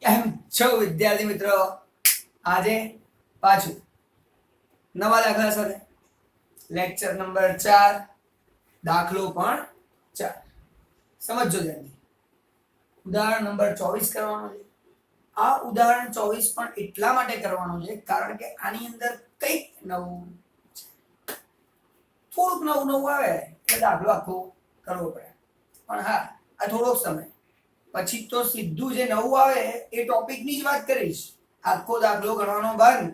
કેમ છો વિદ્યાર્થી મિત્રો? આજે પાછું નવા દાખલા સાથે લેક્ચર નંબર 4 દાખલો પણ 4 સમજો ધ્યાનથી. ઉદાહરણ નંબર 24 કરવાનો છે. આ ઉદાહરણ 24 પણ એટલા માટે કરવાનું છે કારણ કે આની અંદર કંઈક નવું છે. થોડુંક નવું આવે એટલે દાખલો આખો કરવો પડે. પણ હા, આ થોડોક સમય પછી તો સીધું જે નવું આવે એ ટોપિકની જ વાત કરીશ. આખો દાખલો ગણવાનો બંધ.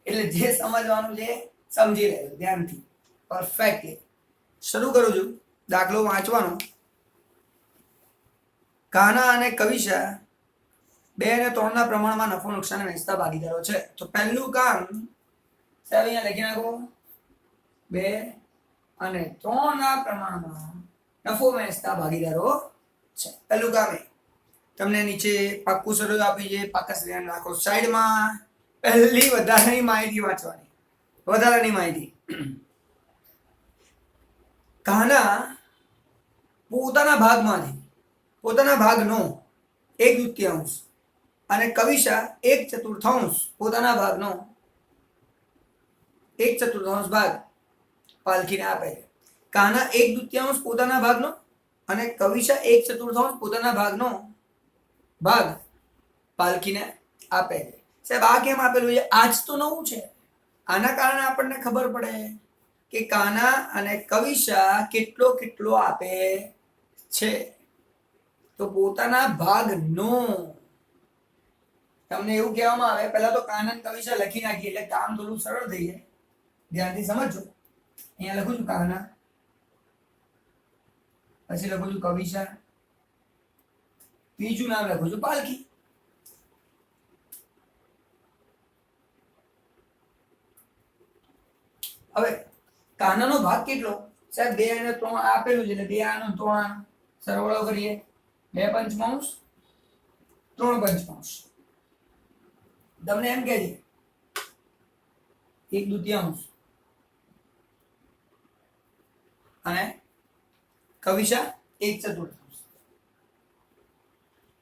એટલે જે સમજવાનું છે સમજી લેજો ધ્યાનથી, પરફેક્ટલી. શરૂ કરું છું દાખલો વાંચવાનો. કાના અને કવિશા 2 અને 3 ના પ્રમાણમાં નફો નુકસાન વહેંચતા ભાગીદારો છે. તો પહેલું કામ સાહેબ અહીંયા લખી નાખો, 2 અને 3 ના પ્રમાણમાં નફો વહેંચતા ભાગીદારો છે. પહેલું કામ તમને નીચે પાક્કું શરૂ આપી છે, પાક્કા ધ્યાન રાખો. સાઈડમાં પહેલી વધારાની માહિતી વાંચવાની. વધારાની માહિતી. કાના પોતાના ભાગનો 1/3 અને કવિશા 1/4 પોતાના ભાગનો 1/4 ભાગ પાલખીને આપે છે. કાના 1/2 પોતાના ભાગનો અને કવિશા 1/4 પોતાના ભાગનો ભાગ પાલખીને આપે છે. સાહેબ આ કેમ આપેલું છે? આજ તો નવું છે. આના કારણે આપણને ખબર પડે કે કાના અને કવિશા કેટલો આપે છે. તો પોતાના ભાગનો તમને એવું કહેવામાં આવે, પહેલા તો કાના અને કવિશા લખી નાખીએ એટલે કામ થોડું સરળ થઈ જાય. ધ્યાનથી સમજજો. અહીંયા લખું છું કાના, પછી લખું છું કવિશા, બીજું નામ લખું છું પાલખી. હવે કાનાનો ભાગ કેટલો? સાહેબ 2 અને 3 આપેલું છે એટલે 2 આનો 3 આનો સરવાળો કરીએ. 2/5 3/5. તમને એમ કહે છે 1/2 અને કવિશા 1/4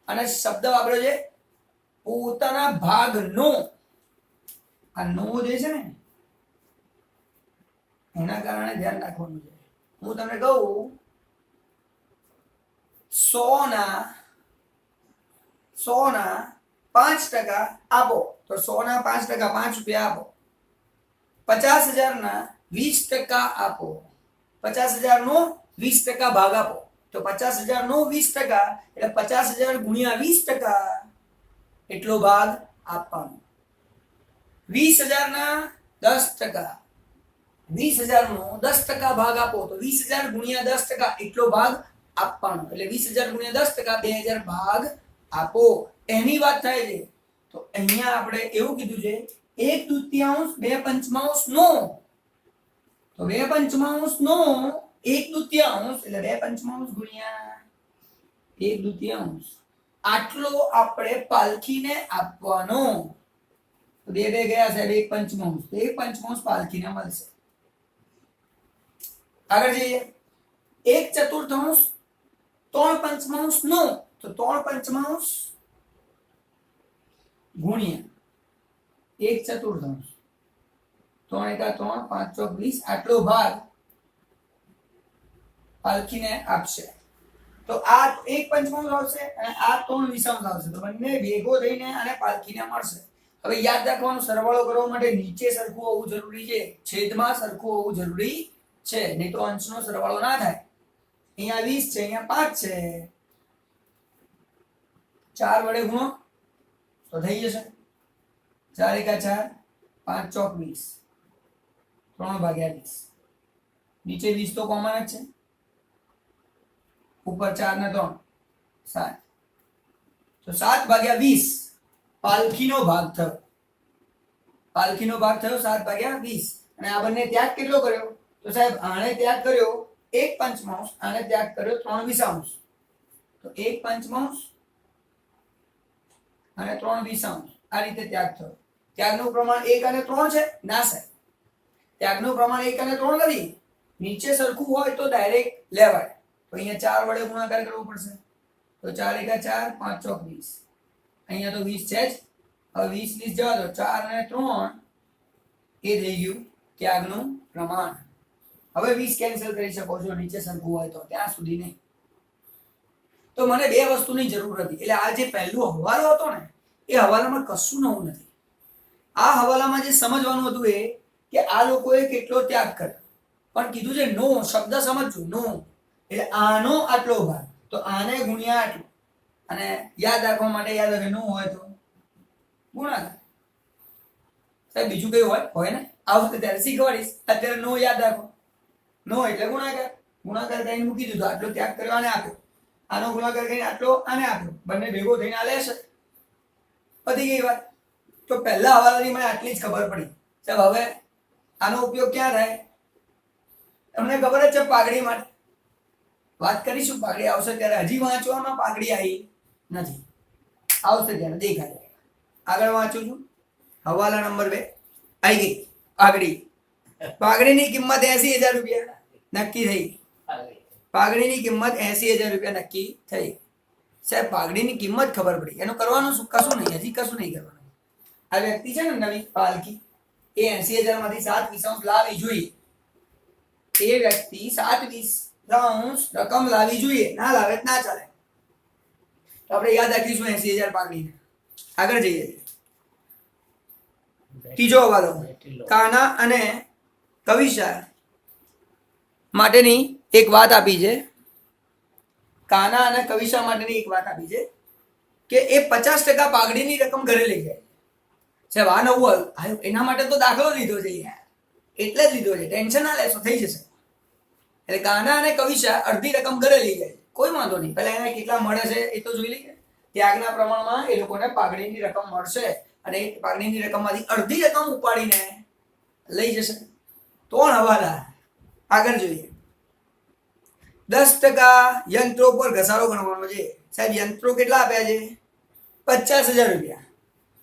અને શબ્દ વાપર્યો છે પોતાના ભાગનો. આ નો જે છે ને એના કારણે ધ્યાન રાખવાનું છે. હું તમને કહું 100 ના 5% આપો તો 100 ના 5% 5 રૂપિયા આપો. 50,000 ના 20% આપો. 50,000 નો 20% ભાગ આપો તો 50,000 નો 20% એટલે 50,000 ગુણ્યા 20% એટલો ભાગ આપવાનો. 20,000 ના 10%, 20,000 નો 10% ભાગ આપો તો 20,000 ગુણ્યા 10% એટલો ભાગ આપવાનો. એટલે 20,000 ગુણ્યા 10% 2,000 ભાગ આપો. એની વાત થાય છે. તો અહીંયા આપણે એવું કીધું છે 1/2 2/5 નો. તો 2/5 નો 1/2 એટલે 2/5 ગુણ્યા 1/2 આટલો આપણે પાલખીને આપવાનો. તો 2 ગયા સાહેબ 1/5. 1/5 પાલખીને મળશે. આગળ જઈએ. 1/4 3/5 નો. તો 3/5 ગુણ્યા 1/4 3 × 3 5 × 20 આટલો ભાગ પાલખીને આપશે. તો આ 1/5 આવશે અને આ 3/20 આવશે. તો બંને ભેગો થઈને આને પાલખીને મળશે. હવે યાદ રાખવાનું, સરવાળો કરવા માટે નીચે સરખું હોવું જરૂરી છે, છેદમાં સરખું હોવું જરૂરી છે, નહીં તો અંશનો સરવાળો ના થાય. અહીંયા 20 છે, અહીંયા 5 છે. 4 વડે ગુણો તો થઈ જશે 4 × 4 5 × 20 3/20. નીચે 20 તો કોમન જ છે, ઉપર 4 ને 3 7. તો 7/20 પાલખીનો ભાગ થયો. પાલખીનો ભાગ થયો 7/20. અને આ બંને ત્યાગ કેટલો કર્યો? તો સાહેબ આને ત્યાગ કર્યો 1/5, આને ત્યાગ કર્યો 3/20. તો 1/5 અને 3/20 આ રીતે ત્યાગ થયો. ત્યાગનું પ્રમાણ 1 અને 3 છે? ના સાહેબ, ત્યાગનું પ્રમાણ 1 અને 3 નથી. નીચે સરખું હોય તો ડાયરેક્ટ લેવાય. તો અહીંયા 4 વડે ગુણાકાર કરવો પડશે. તો 4 × 4 5 × 20. અહીંયા તો 20 છે જ. હવે 20 જવા દો, 4 અને 3 એ થઈ ગયું ત્યાગનું પ્રમાણ. હવે 20 કેન્સલ કરી શકો છો નીચે સરખું હોય તો, ત્યાં સુધી નહીં. તો મને બે વસ્તુની જરૂર હતી, એટલે આ જે પહેલું હવાલો હતો ને એ હવાલામાં કશું નવું નથી. આ હવાલામાં જે સમજવાનું હતું એ કે આ લોકોએ કેટલો ત્યાગ કર્યો, પણ કીધું છે નો શબ્દ સમજજો, નો એટલે આનો આટલો ભાગ, તો આને ગુણ્યા આટલું, અને યાદ રાખવા માટે યાદ રાખે નો હોય તો ગુણાકાર. સાહેબ બીજું કઈ હોય ને આવશે ત્યારે શીખવાડીશ, અત્યારે નો યાદ રાખો. નો એટલે ગુણાકાર, ગુણાકાર કરીને મૂકી દીધો, આટલો ત્યાગ કર્યો આને આપ્યો, આનો ગુણાકાર કરીને આટલો આને આપ્યો, બંને ભેગો થઈને આ લેશે, પતી ગઈ વાત. તો પહેલા હવાલાની મને આટલી જ ખબર પડી. સાહેબ હવે આનો ઉપયોગ ક્યાં થાય? તમને ખબર જ છે પાઘડી માટે વાત કરીશું, પાઘડી આવશે ત્યારે. હજી વાંચવામાં પાઘડી આવી નથી, આવશે ત્યારે દેખાય. આગળ વાંચું છું, હવાલા નંબર 2 આવી ગઈ પાઘડી. પાઘડીની કિંમત 80,000 રૂપિયા નક્કી થઈ. પાઘડીની કિંમત 80,000 રૂપિયા નક્કી થઈ. સાહેબ પાઘડીની કિંમત ખબર પડી, એનું કરવાનું શું? કશું નહીં, હજી કશું નહીં કરવાનું. આ વ્યક્તિ છે ને નવી પાલકી, એ 80,000 માંથી 7/20 લાવવી જોઈએ. એ વ્યક્તિ 7/20 રકમ લાવવી જોઈએ, ના લાવે ના ચાલે. તો આપણે યાદ રાખીશું 80,000 પાઘડીને. આગળ જઈએ. ત્રીજો હવાલો, કાના અને કવિશા માટેની એક વાત આપી છે. કાના અને કવિશા માટેની એક વાત આપી છે કે એ 50% પાઘડીની રકમ ઘરે લઈ જાય. સાહેબ આ નવું આવ્યું, એના માટે તો દાખલો લીધો છે યાર, એટલે જ લીધો છે, ટેન્શન ના લેશો, થઈ જશે. એટલે કાના અને કવિશા અડધી રકમ ઘરે લઈ જાય, કોઈ વાંધો નહીં. પહેલા એને કેટલા મળે છે એ તો જોઈ લઈએ. ત્યાગના પ્રમાણમાં એ લોકોને પાઘડીની રકમ મળશે, અને એ પાઘડીની રકમમાંથી અડધી રકમ ઉપાડીને લઈ જશે. 3 હવાલા. આગળ જોઈએ. 10% યંત્રો પર ઘસારો ગણવાનો છે. સાહેબ યંત્રો કેટલા આપ્યા છે? 50,000 રૂપિયા.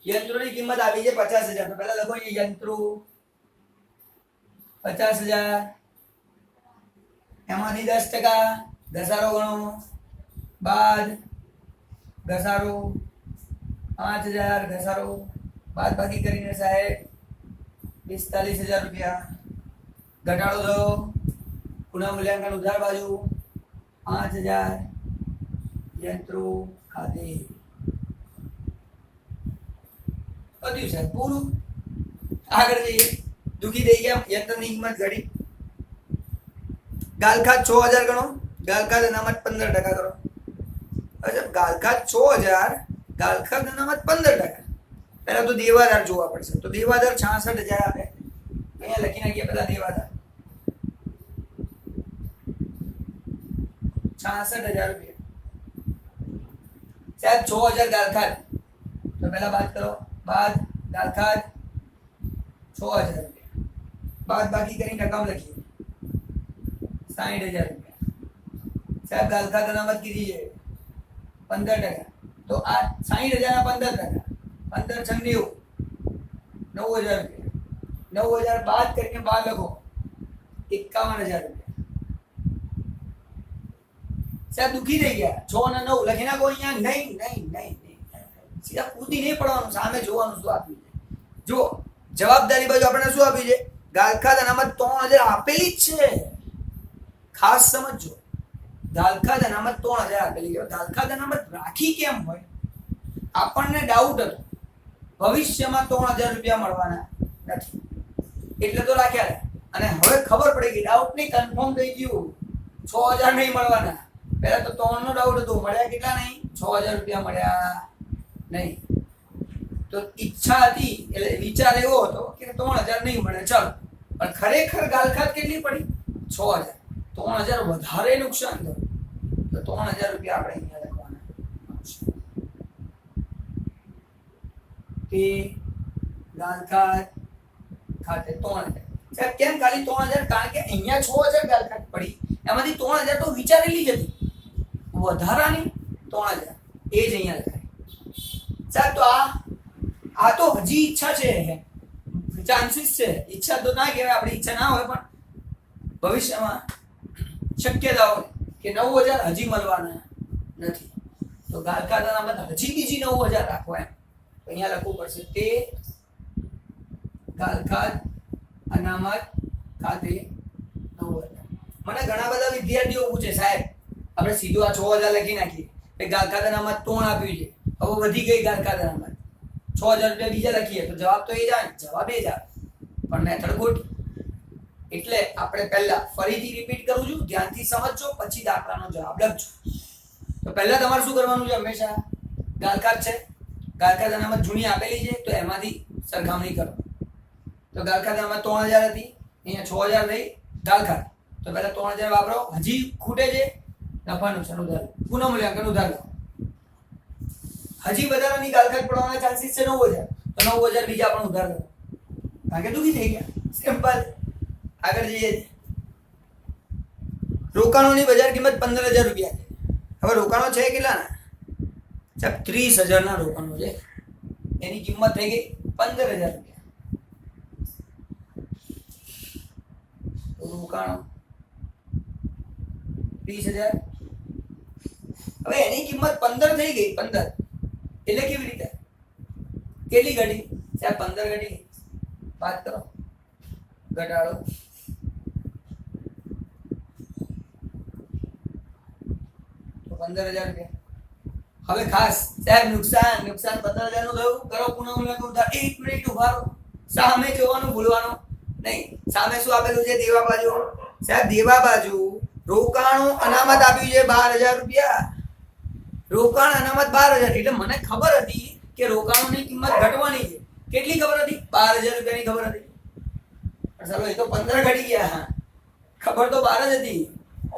યંત્રોની કિંમત આવી છે 50,000. પહેલા લખો યંત્રો 50,000, એમાંથી 10% ઘસારો ગણો, બાદ ઘસારો 5,000, ઘસારો બાદ બાકી કરીને સાહેબ 45,000 રૂપિયા. ઘટાડો થયો, પુનઃ મૂલ્યાંકન ઉધાર બાજુ 5,000 યંત્રો ખાતે. બધું સાહેબ પૂરું. આગળ જઈએ. દુખી થઈ ગયા, યંત્રની કિંમત ઘટી. ગાલખાત 6,000 ગણો, ગાલખાત અનામત 15% કરો. અચ્છા ગાલખાત 6,000, ગાલખાત અનામત 15%. પહેલા તો દેવાદાર જોવા પડશે. તો દેવાદાર 66,000 આપે, અહીંયા લખી નાખીએ પેલા દેવાદાર 66,000 રૂપિયા. સાહેબ 6,000 ગાલખાત, તો પહેલા બાદ કરો, બાદ ગાલખાત 6,000 રૂપિયા, બાદ બાકી કરીને રકમ લખીએ 60,000 રૂપિયા. સાહેબ ગાલખાત અનામત કીધી છે 15%, તો આ 60,000 ના 15%, 15 × 90, 9,000 રૂપિયા. 9,000 બાદ કરીને બાદ લખો 51,000 રૂપિયા. સાહેબ દુખી થઈ ગયા, 6 અને 9 લખી નાખો અહીંયા. નહીં નહીં નહીં નહીં, સીધા કૂદી નહીં પડવાનું, સામે જોવાનું શું આપ્યું છે. જો જવાબદારી બાજુ આપણે શું આપ્યું છે? ગાલખાત અનામત 3,000 આપેલી જ છે, ખાસ સમજો. ગાલખાત અનામત 3,000 આપેલી છે. ગાલખાત અનામત રાખી કેમ હોય? આપણને ડાઉટ હતો ભવિષ્યમાં 3,000 રૂપિયા મળવાના નથી એટલે તો રાખ્યા. અને હવે ખબર પડી ગઈ, ડાઉટ નહીં, કન્ફર્મ થઈ ગયું 6,000 નહીં મળવાના. પહેલા તો 3 નો ડાઉટ હતો, મળ્યા કેટલા નહીં? 6,000 રૂપિયા મળ્યા નહીં. તો ઈચ્છા હતી એટલે વિચાર એવો હતો કે 3,000 નહીં મળે, ચાલો. પણ ખરેખર ગાલખાત કેટલી પડી? 6,000. 3,000 વધારે નુકસાન થયું, તો 3,000 રૂપિયા આપણે અહીંયા લખવાના કે ગાલખાત ખાતે 3,000. સાહેબ કેમ ખાલી 3,000? કારણ કે અહીંયા 6,000 ગાલખાત પડી, એમાંથી 3,000 તો વિચારેલી જ હતી, વધારાની 3,000 એ જ અહીંયા લખાય. સાહેબ તો આ તો હજી ઈચ્છા છે, ચાન્સીસ છે. ઈચ્છા તો ના કહેવાય, આપણી ઈચ્છા ના હોય, પણ ભવિષ્યમાં શક્યતા હોય કે 9,000 હજી મળવાના નથી. તો ગાલ ખાતે અનામત હજી બીજી 9000 રાખો એમ. તો અહીંયા લખવું પડશે તે ગાલ ખાત અનામત ખાતે 9000. મને ઘણા બધા વિદ્યાર્થીઓ પૂછે સાહેબ આપણે સીધું આ 6000 લખી નાખીએ કે ગાલ ખાત અનામત 3 આપ્યું છે, હવે વધી ગઈ ગાલ ખાત અનામત 6000 રૂપિયા બીજા લખીએ તો જવાબ તો એ જ આવે, જવાબ એ જ આવે, પણ મેથડ ખોટી. એટલે આપણે પહેલા ફરીથી રિપીટ કરું છું, ધ્યાનથી સમજજો, પછી દાખલાનો જવાબ લખજો. તો પહેલા તમારે શું કરવાનું છે, હંમેશા ગાલખાત છે, ગાલખાત અનામત જૂની આપેલી છે તો એમાંથી સરખામણી કરો. તો ગાલખાત અનામત 3000 હતી, અહીંયા 6000 રહી ગાલખાત, તો પહેલા 3000 વાપરો. હજી ખૂટે છે નફા નુકસાન ઉધાર, પુનઃ મૂલ્યાંકન ઉધાર લો. હજી વધારાની ગાલખાત પડવાના ચાન્સીસ છે 9000, તો 9000 બીજા પણ ઉધાર લો. ભાગે દુખી થઈ ગયા, સિમ્પલ. આગળ જઈએ. રોકાણોની બજાર કિંમત 15000 રૂપિયા છે. હવે રોકાણો છે કેટલાના? સાહેબ 30000 ના રોકાણો છે, એની કિંમત થઈ ગઈ 15000 રૂપિયા. રોકાણો 30000, હવે એની કિંમત 15 થઈ ગઈ. 15 એટલે કેવી રીતે, કેટલી ઘટી? સાહેબ 15 ઘટી, વાત કરો, ઘટાડો. તો 15000 રૂપિયા. હવે ખાસ સાહેબ નુકસાન 15000 નું થયું, કરો પુનઃ મૂલ્યાંકન ઉધાર. 1 મિનિટ ઉભા રહો, સામે જોવાનું ભૂલવાનું નહીં. સામે શું આપેલું છે? દેવા બાજુ. સાહેબ દેવા બાજુ રોકાણો અનામત આપ્યું છે 12000 રૂપિયા. રોકાણ અનામત 12000, એટલે મને ખબર હતી કે રોકાણોની કિંમત ઘટવાની છે. કેટલી ખબર હતી? 12000 રૂપિયાની ખબર હતી. ચાલો એ તો 15 ઘટી ગયા, ખબર તો 12 જ હતી,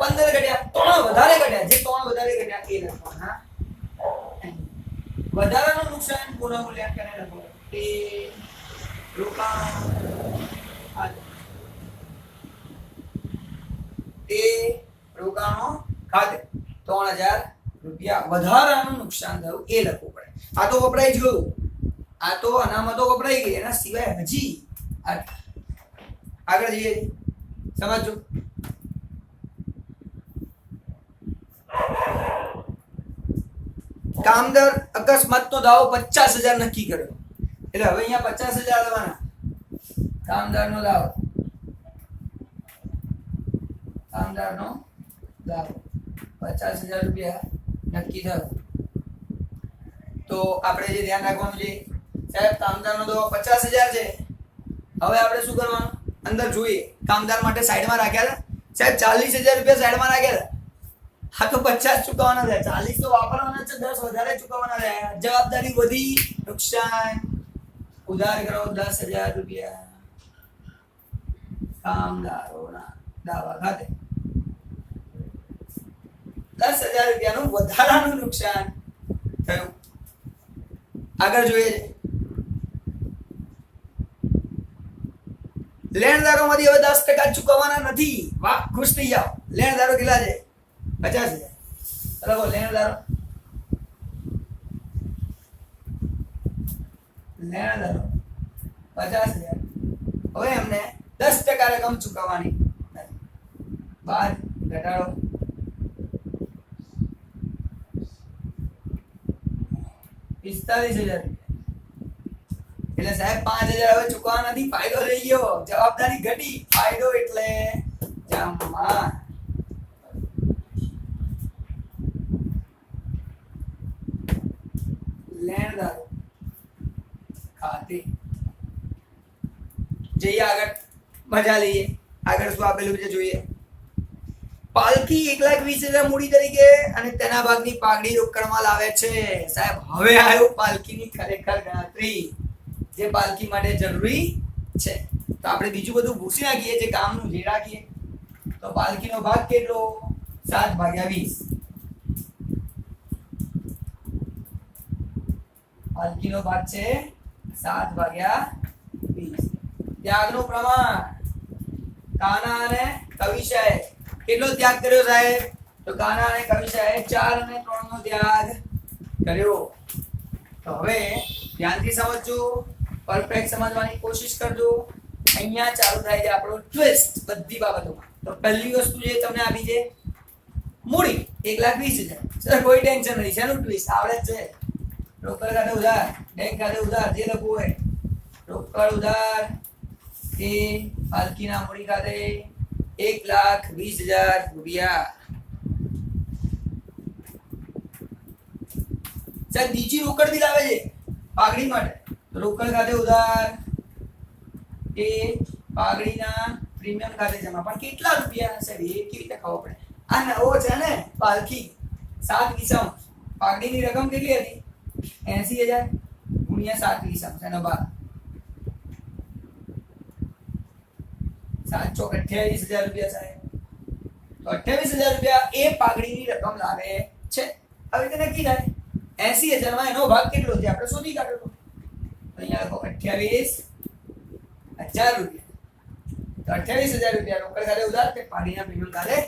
15 ઘટ્યા, 3 વધારે ઘટ્યા. જે 3 વધારે ઘટ્યા એ લખવાના. વધારાનું નુકસાન પુનઃ મૂલ્યાંકન લખો. તે રોકાણ તે રોકાણો ખાતે 3000 રૂપિયા વધારાનું નુકસાન થયું એ લખવું પડે. આ તો વપરાઈ ગયું, આ તો અનામતો વપરાઈ ગઈ, એના સિવાય હજી આગળ જઈએ, સમજો. કામદાર અકસ્માતનો દાવો 50000 નક્કી કર્યો, એટલે હવે અહીંયા 50000 લેવાના. કામદારનો દાવો 50000 રૂપિયા નક્કી થયો. તો આપણે જે ધ્યાન રાખવાનું છે, સાહેબ કામદારનો દાવો 50000 છે. હવે આપણે શું કરવાનું? અંદર જોઈએ, કામદાર માટે સાઈડમાં રાખ્યા હતા સાહેબ 40000 રૂપિયા સાઈડમાં રાખ્યા હતા. હા તો 50 ચૂકવવાના છે, 40 તો વાપરવાના છે, 10 વધારે ચૂકવવાના છે. જવાબદારી વધી, નુકસાન ઉધાર કરો 10000 રૂપિયા કામદારોના દાવા ખાતે. 10000 રૂપિયાનું વધારાનું નુકસાન થયું. આગળ જોઈએ, લેણદારોમાંથી હવે 10% ચૂકવવાના નથી. વાહ, ખુશ થઈ જાઓ. લેણદારો કેટલા છે? 50000. બરાબર, લેણદારો 50000. હવે એમને 10% રકમ ચૂકવવાની નથી. બાદ ઘટાડો. ₹45000. એટલે સાહેબ 5000 હવે ચૂકવવા નથી, ફાયદો થઈ ગયો, જવાબદારી ઘટી. ફાયદો એટલે જમા. લેણદારો ખાતે જઈએ આગળ, મજા લઈએ. આગળ શું આપેલું છે જોઈએ. પાલખી 1,20,000 મૂડી તરીકે અને તેના ભાગની પાઘડી રોકડમાં લાવે છે. સાહેબ હવે આવ્યું પાલખીની ખરેખર ગણતરી, જે પાલખી માટે જરૂરી છે. તો આપણે બીજું બધું ભૂસી નાખીએ, જે કામનું જે રાખીએ. તો પાલખીનો ભાગ કેટલો? 7/20. પાલખીનો ભાગ છે 7/20. ત્યાગનું પ્રમાણ કાના અને કવિશાએ કેટલો ત્યાગ કર્યો સાહેબ? તો કાના અને કવિશાએ 4 અને 3 નો ત્યાગ કર્યો. તો હવે ધ્યાનથી સમજજો, પરફેક્ટ સમજવાની કોશિશ કરજો. અહીંયા ચાલુ થાય છે આપણો ટ્વિસ્ટ બધી બાબતોમાં. તો પહેલી વસ્તુ જે તમને આપી છે મૂડી. 1,20,000. સર કોઈ ટેન્શન નથી, શેનું ટ્વિસ્ટ આવડે જ છે. રોકડ ખાતે ઉધાર, બેંક ખાતે ઉધાર, જે લખવું હોય. રોકડ ઉધાર એ પાલકીના મૂડી ખાતે 1,20,000 રૂપિયા. સર બીજી રોકડ બિલ આવે છે પાઘડી માટે. રોકડ ખાતે ઉધાર એ પાઘડીના પ્રીમિયમ ખાતે જમા. પણ કેટલા રૂપિયા સર એ કેવી રીતે ખબર પડે? આ નવો છે ને પાલકી 7 કિસ્સા. પાઘડીની રકમ કેટલી હતી? 80,000 ગુણ્યા 7 કિસ્સા એનો ભાગ 7 ચોક 28,000 રૂપિયા સાહેબ. તો 28,000 રૂપિયા એ પાઘડીની રકમ લાવે છે. હવે તે નક્કી થાય 80,000 માં એનો ભાગ કેટલો છે આપણે શોધી કાઢો. તો અહીંયા લખો 28,000 રૂપિયા. તો 28,000 રૂપિયા રોકડ ખાતે ઉધાર કે પાઘડીના પ્રીમિયમ ખાતે.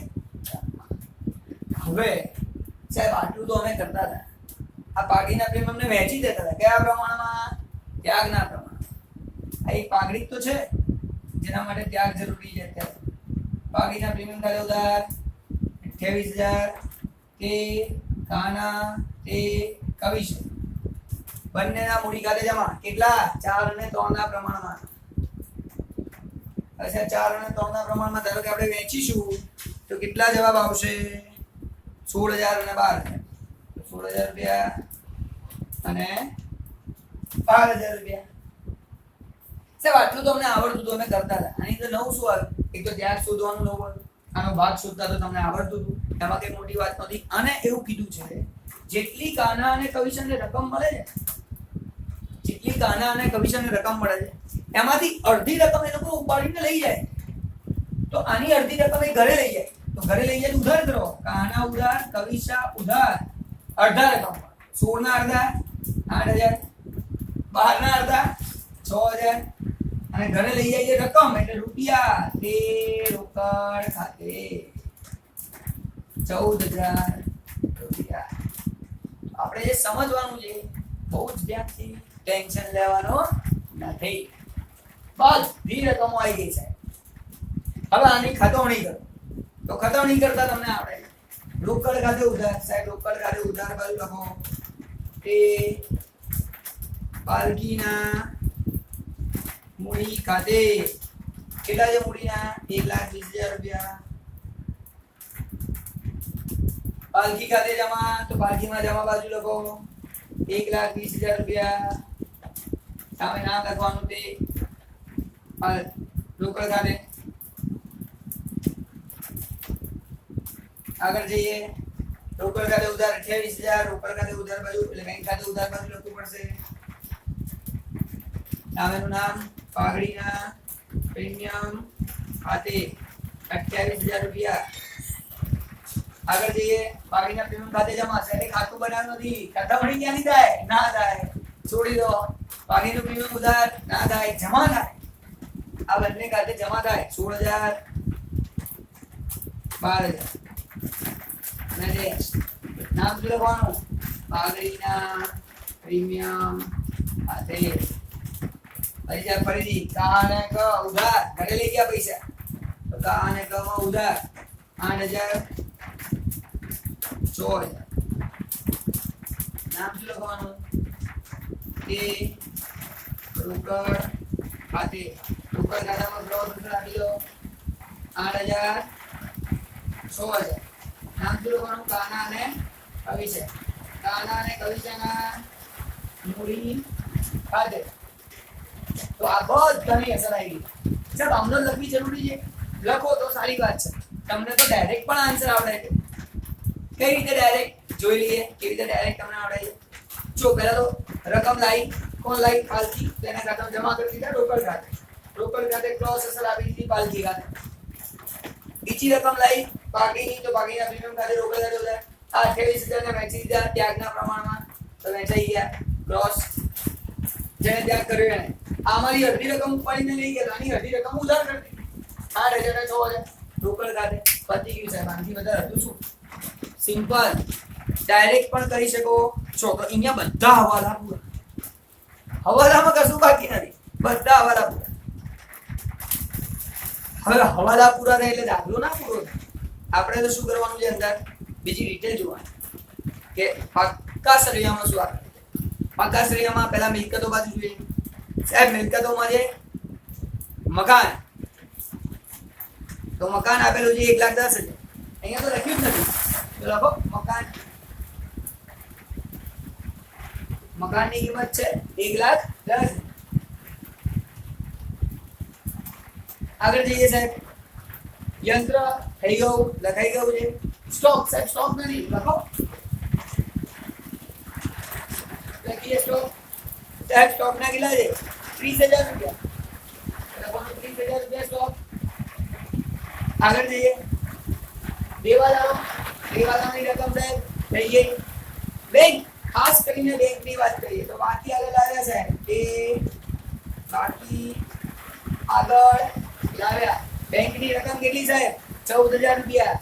હવે સાહેબ આટલું તો અમે કરતા હતા. આ પાઘડીના પ્રીમિયમને વહેંચી દેતા હતા કયા પ્રમાણમાં? ત્યાગના પ્રમાણમાં. આ એક પાઘડી તો છે જેના માટે ત્યાગ જરૂરી છે. અત્યારે પાઘડીના પ્રીમિયમ ખાતે ઉધાર 28,000 તે કાના તે કવિશ બંનેના મૂડી ખાતે જમા. કેટલા? 4 અને 3 ના પ્રમાણમાં. અચ્છા 4 અને 3 ના પ્રમાણમાં ધારો કે આપણે વેચીશું તો કેટલા જવાબ આવશે? 16,000 અને 12,000. 16,000 રૂપિયા અને 12,000 રૂપિયા. સાહેબ આટલું તો અમને આવડતું તો અમે કરતા હતા. આની તો નવું શું આવ્યું? એક તો ત્યાગ શોધવાનું નવું આવ્યું. આનો ભાગ શોધતા તો તમને આવડતું હતું, એમાં કઈ મોટી વાત નથી. અને એવું કીધું છે જેટલી કાના અને કવિશનને રકમ મળે છે, જેટલી કાના અને કવિશનને રકમ મળે છે એમાંથી અડધી રકમ એ લોકો ઉપાડીને લઈ જાય. તો આની અડધી રકમ એ ઘરે લઈ જાય. તો ઘરે લઈ જાય ઉધાર કરો. કાના ઉધાર, કવિશા ઉધાર, અડધા રકમ 16 ના અડધા 8,000, 12 ના અડધા 6,000 અને ઘરે લઈ જાય રકમ એટલે રૂપિયા તે રોકડ ખાતે 14,000 રૂપિયા. આપણે જે સમજવાનું છે બહુ જ ધ્યાનથી, ટેન્શન લેવાનો નથી. બધી રકમો આવી ગઈ છે. હવે આની ખતવણી કરો. તો ખતવણી કરતા તમને આવડે. રોકડ ખાતે ઉધાર. સાહેબ રોકડ ખાતે ઉધાર બાજુ લખો તે પાલકીના મૂડી ખાતે કેટલા છે? મૂડીના 1,20,000 રૂપિયા. પાલકી ખાતે જમા. તો પાલકીમાં જમા બાજુ લખો 1,20,000 રૂપિયા. સામે નામ લખવાનું તે રોકડ ખાતે. આગળ જઈએ. રોકડ ખાતે ઉધાર 28,000. રોકડ ખાતે ઉધાર બાજુ એટલે બેંક ખાતે ઉધાર બાજુ લખવું પડશે. સામેનું નામ પાઘડીના પ્રીમિયમ ખાતે 28,000 રૂપિયા. આગળ જઈએ. પાઘડીના પ્રીમિયમ ખાતે જમા. એટલે ખાતું બનાવવાનું નથી. ખતવણી ક્યાંની થાય? ના થાય, છોડી દો. પાઘડીનું પ્રીમિયમ ઉધાર ના થાય, જમા થાય. આ બંને ખાતે જમા થાય 16,000 12,000 અને નામ શું લખવાનું? પાઘડીના પ્રીમિયમ ખાતે. પૈસા ફરીથી કા અને ક ઉધાર. ઘરે લઈ ગયા પૈસા તો કા અને ક માં ઉધાર 8,000 16,000. નામ શું લખવાનું? તે રોકડ ખાતે. રોકડ ખાતામાં ક્લોઝ રાખી દો 8,000 16,000. નામ શું લખવાનું? કાના અને કવિશા. કાના અને કવિશાના મૂડી ખાતે. તો આ બધાની અસર આવી ગઈ. સાહેબ આમનો લખવી જરૂરી છે? લખો તો સારી વાત છે. તમને તો ડાયરેક્ટ પણ આન્સર આવડે છે. કઈ રીતે ડાયરેક્ટ જોઈ લઈએ કેવી રીતે ડાયરેક્ટ તમને આવડે છે. જો પહેલા તો રકમ લાવી. કોણ લાવી? પાલકી. તેના ખાતામાં જમા કરી દીધા રોકડ ખાતે. રોકડ ખાતે ક્રોસ અસર આપી દીધી પાલકી ખાતે. બીજી રકમ લાવી પાઘડીની. તો પાઘડીના પ્રીમિયમ ખાતે રોકડ ખાતે ઉધાર. આ 28,000 ને વેચી દીધા ત્યાગના પ્રમાણમાં. તો વેચાઈ ગયા ક્રોસ. જેને ત્યાગ કર્યો એને આમાંથી અડધી રકમ ઉપાડીને લઈ ગયા. આની અડધી રકમ ઉધાર કરી દીધી 8,000 ને 6,000 રોકડ ખાતે. પતી ગયું સાહેબ. આનાથી વધારે હતું શું? સિમ્પલ. ડાયરેક્ટ પણ કરી શકો છો. તો અહીંયા બધા હવાલા પૂરા. હવાલામાં કશું બાકી નથી. બધા હવાલા પૂરા. હવે હવાલા પૂરા થાય એટલે દાખલો ના પૂરો થાય. આપણે તો શું કરવાનું છે? અંદર બીજી ડિટેલ જોવાની કે પાકા સરવૈયામાં શું આવે. પાકા સરવૈયામાં પહેલા મિલકતો બાજુ જોઈએ. સાહેબ મિલકતોમાં છે મકાન, તો મકાન આપેલું છે 1,10,000. અહીંયા તો લખ્યું જ નથી, તો લખો મકાન. મકાનની કિંમત છે 1,10,000. આગળ જઈએ સાહેબ. યંત્ર થઈ ગયું, લખાઈ ગયું છે. સ્ટોક સાહેબ સ્ટોક નથી, લખો લખીએ સ્ટોક. સાહેબ સ્ટોક ના કેટલા છે? 30,000 રૂપિયા. લખવાનું 30,000 રૂપિયા સ્ટોક. આગળ જઈએ. દેવાદારો, દેવાદારોની રકમ સાહેબ થઈ ગઈ. બેંક, ખાસ કરીને બેંકની વાત કરીએ તો બાકી આગળ લાવ્યા સાહેબ એ બાકી આગળ લાવ્યા. બેંકની રકમ કેટલી સાહેબ? 14,000 રૂપિયા.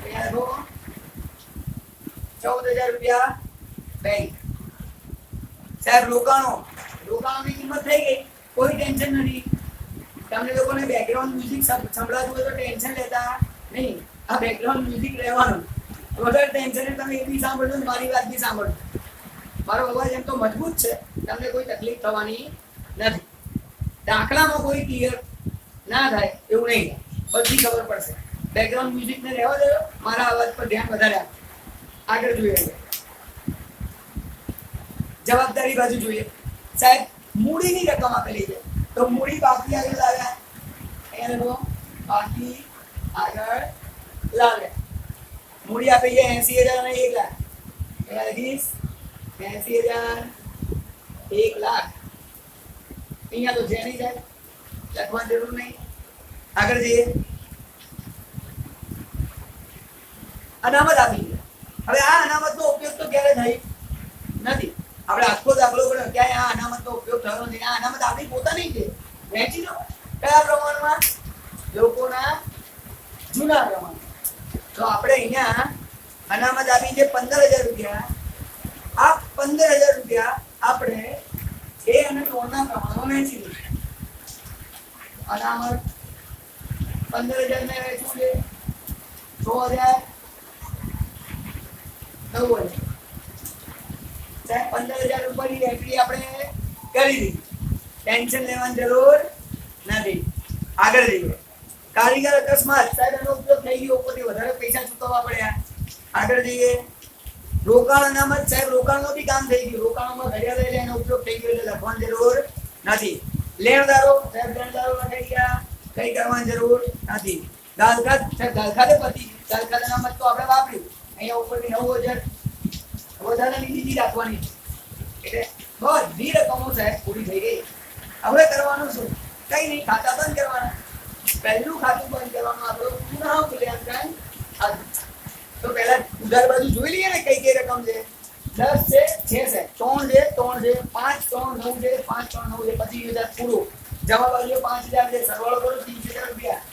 અહીંયા લખો 14,000 રૂપિયા બેંક. સાહેબ રોકાણો, રોકાણોની કિંમત થઈ ગઈ, કોઈ ટેન્શન નથી. તમને લોકોને બેકગ્રાઉન્ડ મ્યુઝિક સંભળાતું હોય તો ટેન્શન લેતા નહીં. આ બેકગ્રાઉન્ડ મ્યુઝિક રહેવાનું, વગર ટેન્શન તમે એ બી સાંભળજો, મારી વાત બી સાંભળજો. મારો અવાજ એમ તો મજબૂત છે, તમને કોઈ તકલીફ થવાની નથી. દાખલામાં કોઈ ક્લિયર ના થાય એવું નહીં, બધી ખબર પડશે. બેકગ્રાઉન્ડ મ્યુઝિકને રહેવા દેજો, મારા અવાજ પર ધ્યાન વધારે આપો. આગળ જોઈએ. જવાબદારી બાજુ જોઈએ. સાહેબ મૂડીની રકમ આપેલી છે, તો મૂડી બાકી આગળ લાવ્યા. અહીંયા લખો બાકી આગળ લાવ્યા. મૂડી આપી છે 80,000 અને 1,00,000. અહીંયા લખીશ 80,000 1,00,000. અહીંયા તો છે નહીં સાહેબ, લખવાની જરૂર નહીં. આગળ જઈએ. અનામત આપી છે. હવે આ અનામતનો ઉપયોગ તો ક્યારે થઈ નથી. આપણે આખો દાખલો કર્યો, ક્યાંય આ અનામતનો ઉપયોગ થયો નથી. આ અનામત આપણી પોતાની છે, વહેંચી દો. કયા પ્રમાણમાં? લોકોના જૂના પ્રમાણમાં. તો આપણે અહીંયા અનામત આપી છે 15,000 રૂપિયા. આ 15,000 રૂપિયા આપણે 2 અને 3 ના પ્રમાણમાં વહેંચી દઈશું. અનામત 15,000 ને વહેંચવું છે 6,000 9,000. સાહેબ 15,000 રૂપિયાની એન્ટ્રી આપણે કરી દીધી, ટેન્શન લેવાની જરૂર નથી. આગળ જઈએ. કારીગર અકસ્માત, સાહેબ એનો ઉપયોગ થઈ ગયો, ઉપરથી વધારે પૈસા ચૂકવવા પડ્યા. આગળ જઈએ. રોકાણ અનામત, સાહેબ રોકાણનો બી કામ થઈ ગયું, રોકાણમાં ઘડિયાળ લઈ લે એનો ઉપયોગ થઈ ગયો એટલે લખવાની જરૂર નથી. લેણદારો, સાહેબ લેણદારો લખાઈ ગયા, કઈ કરવાની જરૂર નથી. ગાલખાત, સાહેબ ગાલખાતે પતી, ગાલખાત અનામત તો આપણે વાપર્યું. અહીંયા ઉપરથી 9,000 વધારાની બીજી રાખવાની એટલે બધી રકમો સાહેબ પૂરી થઈ ગઈ. હવે કરવાનું શું? કઈ નહીં, ખાતા બંધ કરવાના. પહેલું ખાતું બંધ કરવાનું આપણું પુનઃ મૂલ્યાંકન. તો પહેલા ઉધાર બાજુ જોઈ લઈએ ને કઈ કઈ રકમ છે. 10 છે 6 છે, 3 છે 3 છે, 5 3 9 છે, 5 3 9 છે, 25,000 પૂરું. જવાબ આવ્યો 5,000 છે. સરવાળો કરો 30,000 રૂપિયા.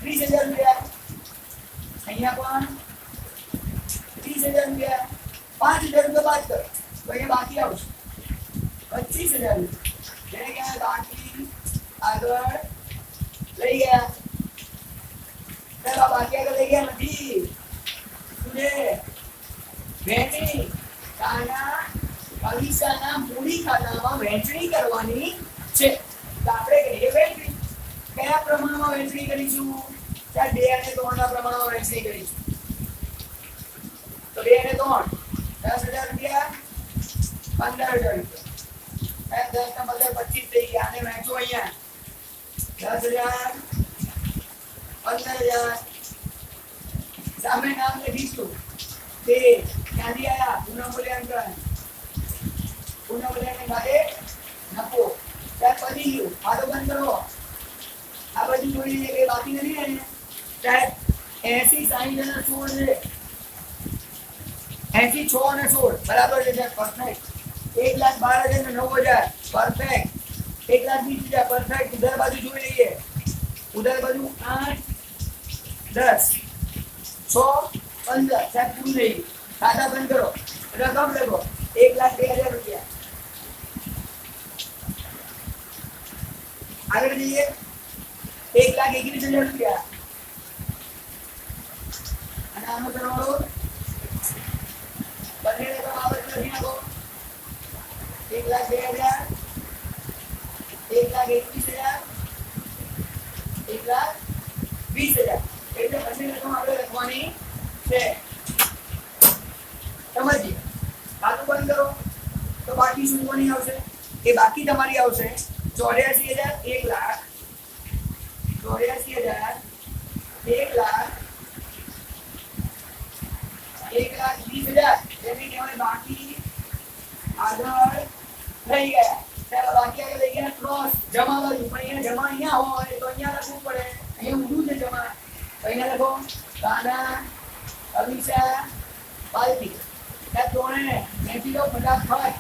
30,000 રૂપિયા. અહીંયા પણ 30,000 રૂપિયા. 5,000 રૂપિયા બાદ કરો તો અહીંયા બાકી આવશે 25,000 રૂપિયા. બાકી આગળ લઈ ગયા. બાકી આગળ લઈ ગયા નથી. વહેંચણી પૈસાના મૂડી ખાતામાં વહેંચણી કરવાની છે. તો આપણે કહીએ વહેંચણી. કયા પ્રમાણમાં વહેંચણી કરીશું? 2 અને 3 ના પ્રમાણમાં વહેંચણી કરીશું. તો 2 અને 3 10,000 રૂપિયા 15,000 રૂપિયા. 10 ના બદલે 25 થઈ ગયા. આને વહેંચો અહીંયા 10,000 15,000. સામે નામ લખીશું. તે ક્યાંથી આયા? પુનઃ મૂલ્યાંકન. પુનઃ મૂલ્યાંકન ખાતે નફો. ત્યાં પતી ગયું. ખાતું બંધ કરો. આ બધું જોઈ લઈએ કે બાકી નથી ને. સાહેબ 80 60 અને 16 છે. 80 6 અને 16 બરાબર છે સાહેબ, પરફેક્ટ. 1,12,000 અને 9,000 પરફેક્ટ. 1,20,000 પરફેક્ટ. ઉધાર બાજુ જોઈ લઈએ. ઉધાર બાજુ 8 10 6 15 સાહેબ પૂરું થઈ ગયું. ખાતા બંધ કરો. રકમ લખો 1,02,000 રૂપિયા. આગળ જઈએ. 1,21,000 રૂપિયા. અને આનો સરવાળો બંનેને તો બાબત કરી નાખો 1,02,000 1,21,000 1,20,000 એટલે બંને રકમ આપણે લખવાની છે સમજીએ ખાતું બંધ કરો તો બાકી શું કોની આવશે એ બાકી તમારી આવશે 84,000 1,00,000 84,000 1,00,000 1,20,000 જેની કહેવાય બાકી આગળ લઈ ગયા ચાલો બાકી આગળ લઈ ગયા ક્રોસ જમા બાજુ પણ અહીંયા જમા અહીંયા હોય તો અહીંયા લખવું પડે અહીંયા ઊંધું છે જમા તો અહીંયા લખો કાના અવિશા બાલતી ત્યાં ત્રણે મેથી લો ફટાફટ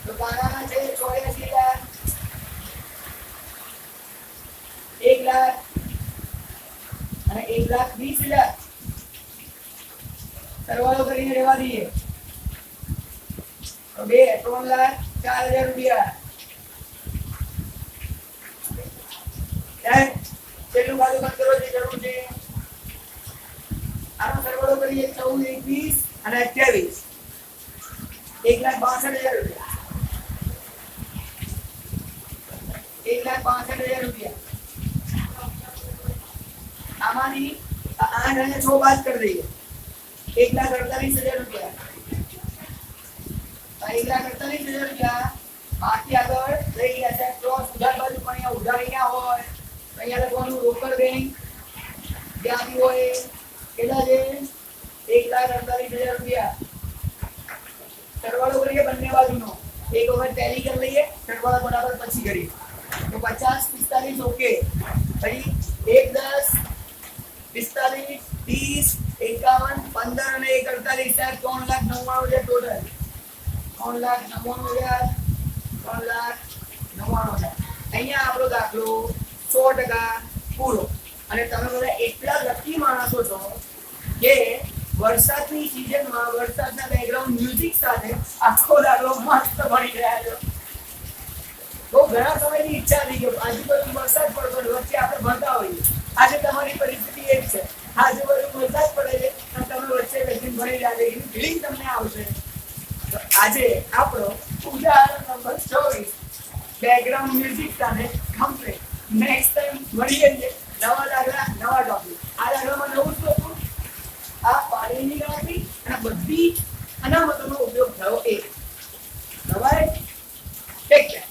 તો કાનાના છે 84,000 1,00,000 અને 1,20,000 સરવાળો કરીને રહેવા દઈએ તો 3,04,000 રૂપિયા કેટલું ખાતું બંધ કરો જે જરૂર છે આનો સરવાળો કરીએ 14 21 અને 28 1,62,000 રૂપિયા 1,62,000 રૂપિયા આમાંની 8 અને 6 બાદ કરી દઈએ 1,48,000 રૂપિયા 1,48,000 રૂપિયા બાકી આગળ લઈ ગયા છે ક્રોસ ઉધાર બાજુ પણ અહીંયા ઉધાર અહીંયા હોય તો અહીંયા લખવાનું રોકડ બેંક ત્યાં બી હોય કેટલા છે 1,48,000 રૂપિયા સરવાળો કરીએ બંને બાજુનો એક વખત ટેલી કરી લઈએ સરવાળો બરાબર પછી કરીએ તો 50 45 ઓકે પછી 1 10 45 30 51 15 અને 1 48 3,99,000 ટોટલ 3,99,000 3,99,000 અહીંયા આપણો દાખલો 100% પૂરો અને તમે બધા એટલા લકી માણસો છો કે વરસાદની સિઝનમાં વરસાદના બેકગ્રાઉન્ડ મ્યુઝિક સાથે આખો દાખલો મસ્ત ભણી રહ્યા છો બહુ ઘણા સમયની ઈચ્છા થઈ ગઈ આજુબાજુ વરસાદ પડતો વચ્ચે આપણે ભણતા હોઈએ આજે તમારી પરિસ્થિતિ એ જ છે આજુબાજુ વરસાદ પડે છે અને તમે વચ્ચે બેસીને ભણી રહ્યા છો એની ફિલિંગ તમને આવશે તો આજે આપણો ઉદાહરણ નંબર 24 બેકગ્રાઉન્ડ મ્યુઝિક સાથે કમ્પ્લીટ નેક્સ્ટ ટાઈમ મળીએ છીએ નવા દાખલા નવા ટોપિક આ દાખલામાં નવું શું હતું આ પાણીની ગણતરી અને બધી અનામતોનો ઉપયોગ થયો એ બરાબર ઠીક છે